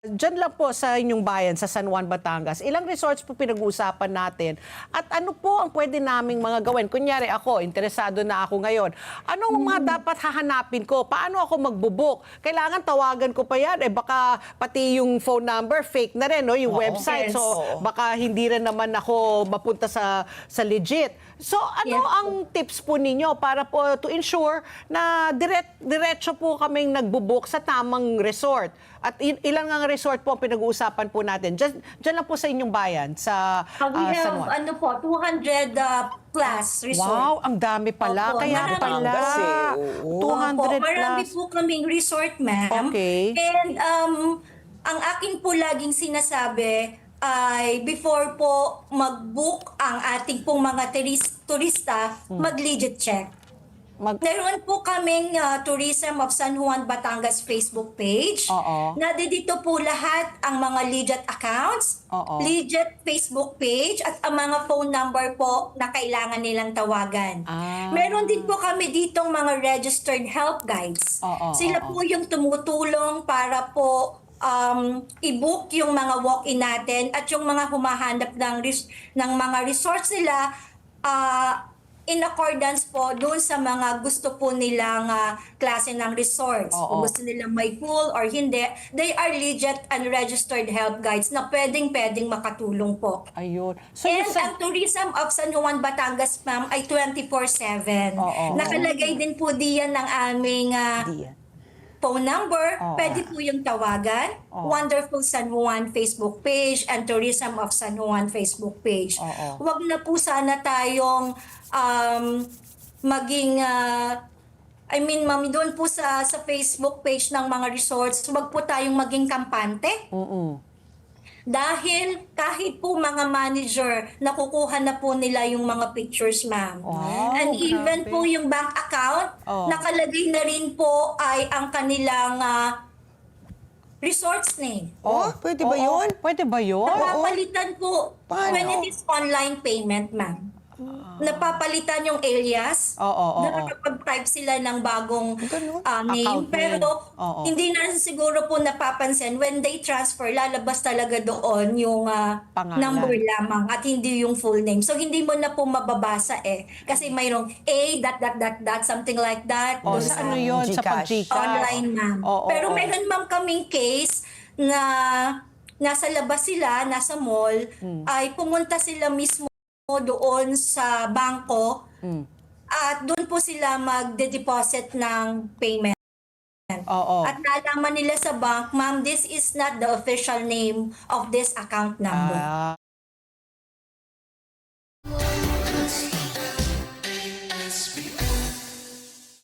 Diyan lang po sa inyong bayan, sa San Juan, Batangas, ilang resorts po pinag-uusapan natin? At ano po ang pwede naming mga gawin? Kunyari ako, interesado na ako ngayon. Anong mga dapat hahanapin ko? Paano ako magbo-book? Kailangan tawagan ko pa yan. Eh baka pati yung phone number, fake na rin, no? Yung website. Yes. So baka hindi rin naman ako mapunta sa legit. So ano Yes. ang tips po ninyo para po to ensure na diretso po kaming nagbo-book sa tamang resort? At ilang nga resort po ang pinag-uusapan po natin? Diyan lang po sa inyong bayan, sa We San have Juan. 200 plus resort. Wow, ang dami pala. Opo, Kaya marami. pala. Kasi, oo. 200 Marami plus. po kaming resort, ma'am. Okay. And ang akin po laging sinasabi ay before po mag-book ang ating pong mga turista, mag-legit check. Meron po kaming Tourism of San Juan, Batangas Facebook page. Oo. Na dito po lahat ang mga legit accounts, Oo. legit Facebook page at ang mga phone number po na kailangan nilang tawagan. Ah. Meron din po kami ditong mga registered help guides. Oo, Sila oo. po yung tumutulong para po i-book yung mga walk-in natin at yung mga humahanap ng mga resorts nila in accordance po doon sa mga gusto po nilang klase ng resorts. Oo. Kung gusto nilang may pool or hindi, they are legit and registered help guides na pwedeng makatulong po. Ayun. So, And ang Tourism of San Juan, Batangas, ma'am, ay 24/7. Oo. Nakalagay din po diyan ng aming Diyan. phone number. Oo. Pwede po yung tawagan. Oo. Wonderful San Juan Facebook page and Tourism of San Juan Facebook page. Oo. Huwag na po sana tayong maging ma'am, doon po sa Facebook page ng mga resorts, huwag po tayong maging kampante. Dahil kahit po mga manager, nakukuha na po nila yung mga pictures, ma'am. Wow, And even grabe. po yung bank account, Oh. nakalagay na rin po ay ang kanilang resorts name. Oh, pwede ba Oo. yun? Pwede ba yun? Napapalitan po Paano? when it is online payment, ma'am. Napapalitan yung alias. Oo. Nakakapag-type sila ng bagong Ganun. name. Account name. Pero Oo. hindi na siguro po napapansin. When they transfer, lalabas talaga doon yung Pangalan. number lamang at hindi yung full name. So hindi mo na po mababasa kasi mayroong A ... something like that. O, Doon sa ano yun? Sa Gcash. pag-Gcash? online, ma'am. Oo, Pero oo. meron ma'am kaming case na nasa labas sila, nasa mall, ay pumunta sila mismo doon sa bangko at doon po sila magde-deposit ng payment. Oo. At nalaman nila sa bank, ma'am, this is not the official name of this account number. Ah.